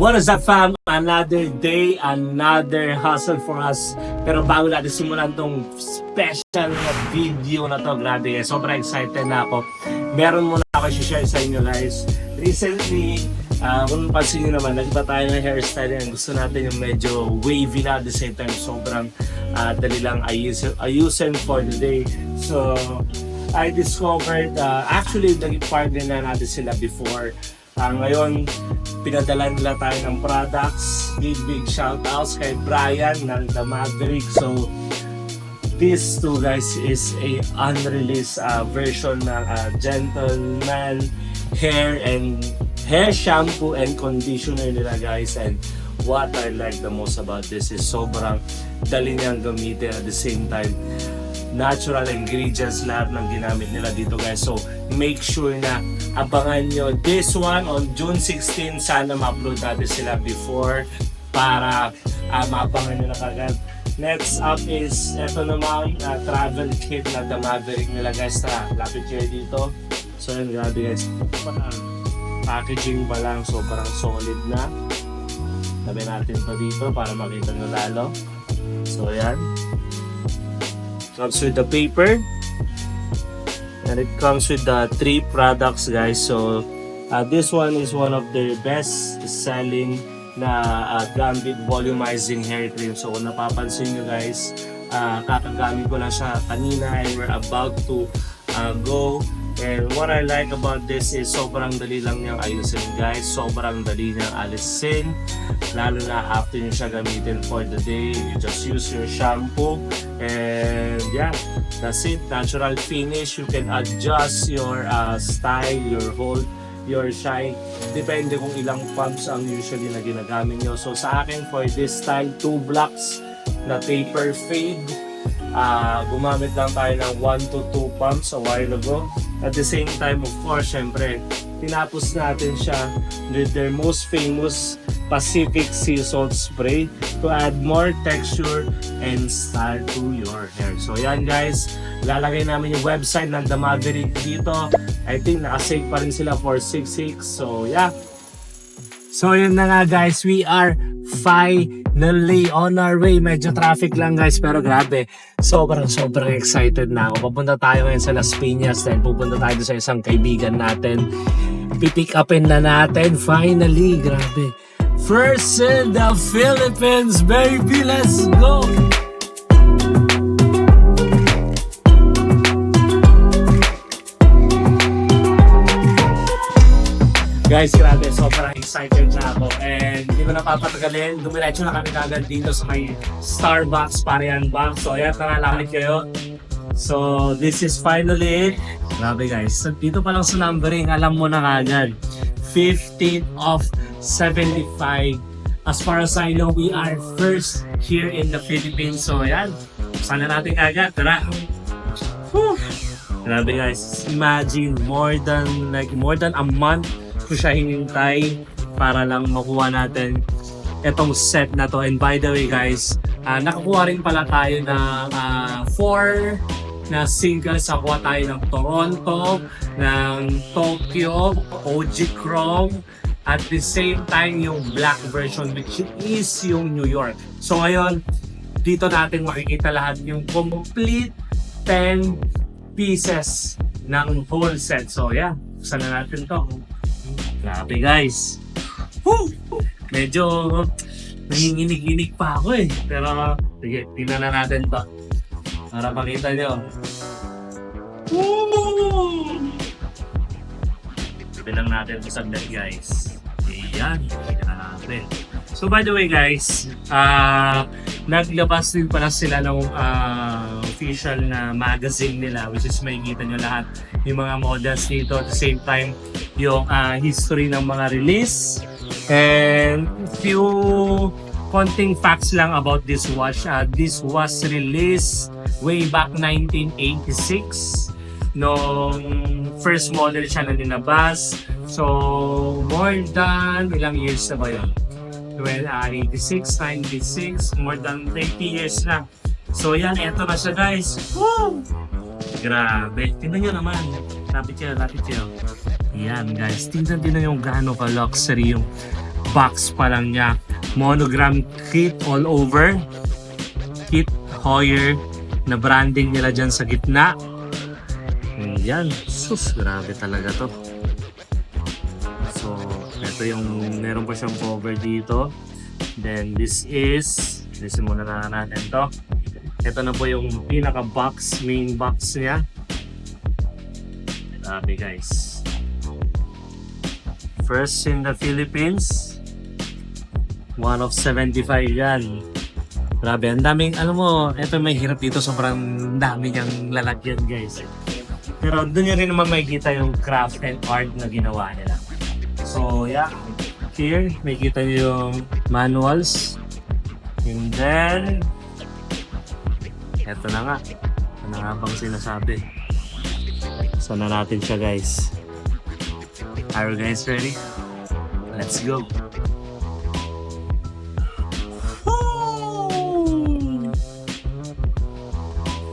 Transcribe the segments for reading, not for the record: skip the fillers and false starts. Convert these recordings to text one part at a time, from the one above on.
What is up, fam? Another day, another hustle for us. Pero bago natin simulan tong special na video na to, grabe, sobrang excited na ako. Meron muna ako i-share sa inyo, guys. Recently, kung napansin nyo naman, nag-iba tayo ng hairstyle yan. Gusto natin yung medyo wavy na at the same time, sobrang dali lang ayusin for the day. So, I discovered, actually, naging partner na natin sila before. Ngayon, pinadala nila tayo ng products. Big shoutouts kay Brian ng The Maverick. So, this too, guys, is a unreleased version ng Gentleman hair shampoo and conditioner nila, guys. And what I like the most about this is sobrang dali niyang gamitin at the same time. Natural ingredients lahat ng ginamit nila dito, guys. So, make sure na abangan nyo this one on June 16. Sana ma-upload natin sila before para maabangan nyo na kagad. Next up is ito naman, travel kit na The Maverick nila, guys. Lapit kayo dito. So, yun, grabe, guys. Packaging pa lang, sobrang solid na. Tabi natin pa dito para makita nyo lalo. So, yan. Comes with the paper and it comes with the 3 products, guys. So this one is one of their best selling na Gambit volumizing hair cream. So kung napapansin nyo, guys, kakagamit ko lang siya kanina and we're about to go. And what I like about this is sobrang dali lang niyang ayusin, guys. Sobrang dali niyang alisin. Lalo na after nyo siya gamitin for the day. You just use your shampoo. And yeah, that's it. Natural finish. You can adjust your style, your hold, your shine. Depende kung ilang pumps ang usually na ginagamit nyo. So sa akin, for this style, 2 blocks na taper fade. Gumamit lang tayo ng 1 to 2 pumps a while ago. At the same time, of course, syempre, tinapos natin siya with their most famous Pacific Sea Salt Spray to add more texture and style to your hair. So yan, guys, lalagay namin yung website ng The Maverick dito. I think nakasave pa rin sila for 6.6. So yeah. So yun na nga, guys, we are finally on our way. Medyo traffic lang, guys, pero grabe, sobrang excited na ako. Pupunta tayo ngayon sa Las Piñas, then pupunta tayo sa isang kaibigan natin. Pipick upin na natin finally, grabe. First in the Philippines, baby, let's go! Guys, grabe, sobrang excited na ako and hindi ko napapatagalin. Dumiretso na kami kagad dito sa may Starbucks para yan ba. So ayan, nangalakit kayo. So this is finally it. Grabe, guys, dito pa lang sa numbering, alam mo na kagad. 15 of 75. As far as I know, we are first here in the Philippines. So ayan, sana natin kagad. Tara! Whew. Grabe, guys, imagine more than a month ko siya hinintay para lang makuha natin itong set na to. And by the way, guys, nakakuha rin pala tayo ng 4 na singles. Nakuha tayo ng Toronto, ng Tokyo, OG Chrome, at the same time yung black version which is yung New York. So ngayon, dito natin makikita lahat yung complete 10 pieces ng whole set. So yeah, buksan na natin to. Grabe, guys. Woo! Medyo nanginginig-inig pa ako eh. Pero sige, tingnan na natin to para makita nyo. Woo! Bilang natin ito saglit, guys. Ayan, tingnan natin. So by the way, guys, naglabas din pala sila ng official na magazine nila, which is makikita nyo lahat yung mga models dito. At the same time, yung history ng mga release and few konting facts lang about this watch. This was released way back 1986 nung first model siya na dinabas. So more than ilang years na ba yun? 86, 96, more than 30 years na. So yan, eto na siya, guys. Woo! Grabe, tingnan nyo naman. Lapit siya. Yan, guys, tingnan yung gaano ka-luxury yung box pa lang niya. Monogram kit all over. Kit Heuer na branding nila dyan sa gitna. Yan. Sus, grabe talaga to. So, ito yung meron pa siyang cover dito. Then, listen muna na natin to. Ito na po yung pinaka-box, main box niya. Grabe guys. First in the Philippines. One of 75 yan. Grabe, ang daming, alam mo, ito may hirap dito, sobrang dami niyang lalagyan guys. Pero doon nyo rin naman makikita yung craft and art na ginawa nila. So yeah, here, makikita nyo yung manuals. And then, eto na nga. Ano nga bang sinasabi? So na natin siya guys. Are you guys ready? Let's go!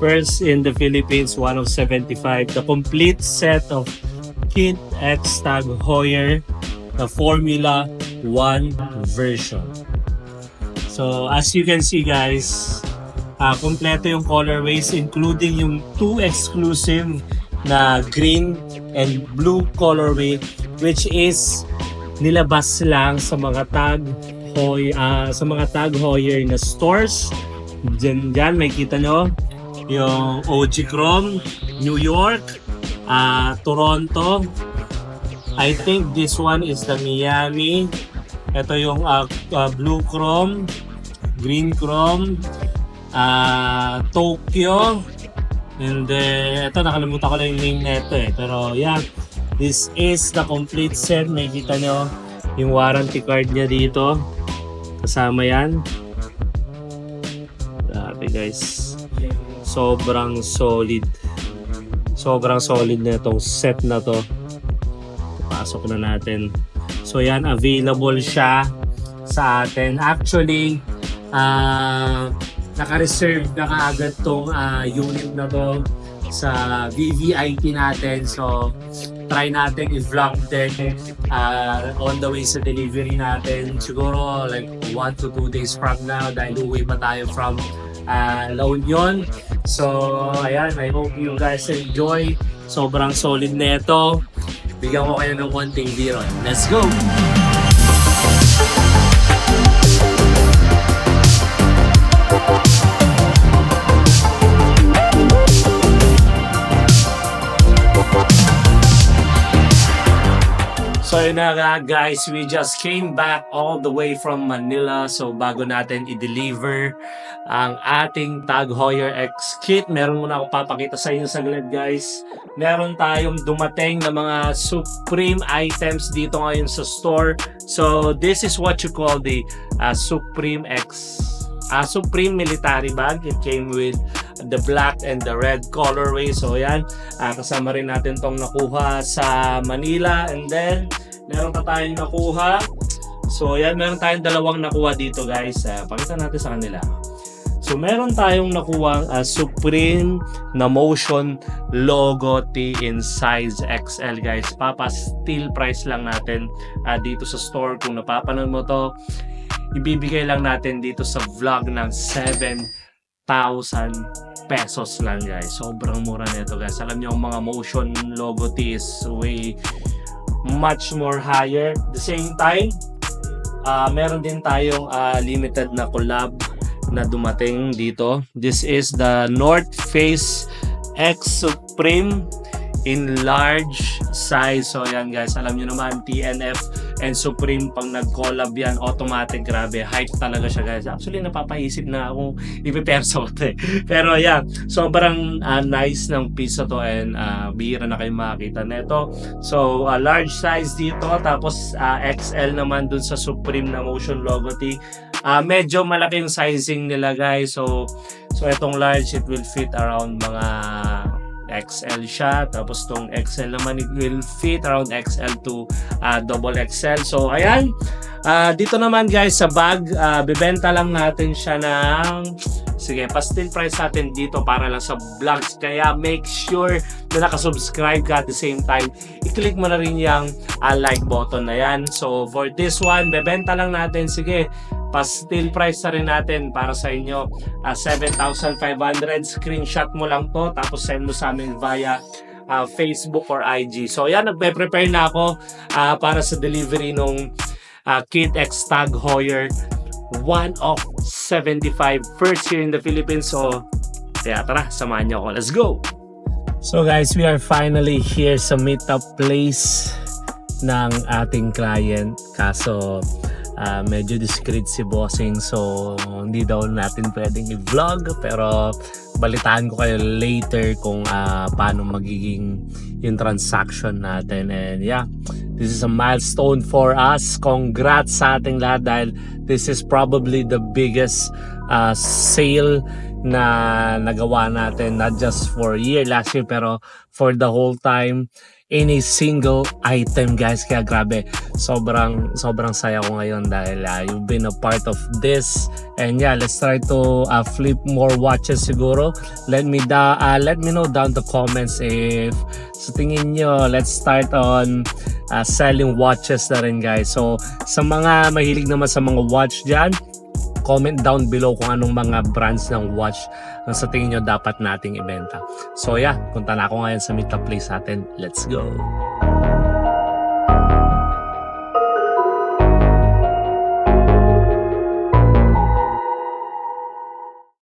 First in the Philippines, one of 75. The complete set of Kit X Tag Heuer, the Formula 1 version. So as you can see guys, kompleto yung colorways including yung 2 exclusive na green and blue colorway which is nilabas lang sa mga Tag Heuer na stores. Diyan may kita nyo yung OG Chrome, New York, Toronto. I think this one is the Miami. Ito yung blue chrome, green chrome, Tokyo. And then, ito nakalimutan ko lang yung name nito eh. Pero yan, this is the complete set. Nakikita nyo yung warranty card niya dito. Kasama yan. Grabe guys. Sobrang solid. Sobrang solid na itong set na to. Pasok na natin. So yan, available siya sa atin. Actually, naka-reserve na kaagad tong unit na to sa VVIP natin. So, try natin i-vlog din on the way sa delivery natin. Siguro like 1 to 2 days from now dahil uwi pa tayo from La Union. So, ayan, I hope you guys enjoy. Sobrang solid na ito. Bigyan ko kayo ng konting biron. Let's go! So yun na nga guys, we just came back all the way from Manila. So bago natin i-deliver ang ating Tag Heuer X kit, meron muna ako papakita sa inyo saglit guys. Meron tayong dumating na mga Supreme items dito ngayon sa store. So this is what you call the Supreme Supreme military bag. It came with the black and the red colorway. So yan, kasama rin natin tong nakuha sa Manila. And then meron pa tayong nakuha. So yan, meron tayong dalawang nakuha dito guys. Pakita natin sa kanila. So meron tayong nakuha Supreme na motion logo T in size XL guys. Still price lang natin dito sa store. Kung napapanood mo to, ibibigay lang natin dito sa vlog ng 7,000 pesos lang guys. Sobrang mura nito guys. Alam niyo ang mga motion logo T is way much more higher. At the same time, meron din tayong limited na collab na dumating dito. This is the North Face X Supreme in large size. So yan guys, alam nyo naman TNF and Supreme pang nag-collab yan, automatic, grabe, hype talaga siya guys. Actually napapaisip na akong ipiperso ko pero yan, sobrang nice ng pizza to and bihira na kayo makakita neto. So large size dito, tapos XL naman dun sa Supreme na motion logo T. Medyo malaki yung sizing nila guys. So itong large, it will fit around mga XL siya, tapos tong XL naman it will fit around XL to double XL. So ayan, dito naman guys sa bag, bibenta lang natin siya ng Sige, pa-still price natin dito para lang sa vlogs. Kaya make sure na nakasubscribe ka at the same time. I-click mo na rin yung like button na yan. So for this one, bebenta lang natin. Sige, pa-still price na rin natin para sa inyo. 7,500. Screenshot mo lang to tapos send mo sa amin via Facebook or IG. So yan, nagpe-prepare na ako para sa delivery nung Kid X Tag Heuer 1 of 75 first here in the Philippines. So kaya tara, samahan niyo ako. Let's go! So guys, we are finally here sa meetup place ng ating client. Kaso medyo discreet si bossing, so hindi daw natin pwedeng i-vlog, pero balitaan ko kayo later kung paano magiging yung transaction natin. And yeah, this is a milestone for us. Congrats sa ating lahat dahil this is probably the biggest sale na nagawa natin, not just for last year, pero for the whole time in a single item, guys. Kaya grabe, sobrang saya ko ngayon dahil you've been a part of this. And yeah, let's try to flip more watches siguro. Let me know down the comments if sa tingin nyo, let's start on selling watches na rin, guys. So sa mga mahilig naman sa mga watch dyan, comment down below kung anong mga brands ng watch na sa tingin nyo dapat nating ibenta. So yeah, punta na ako ngayon sa meetup place natin. Let's go!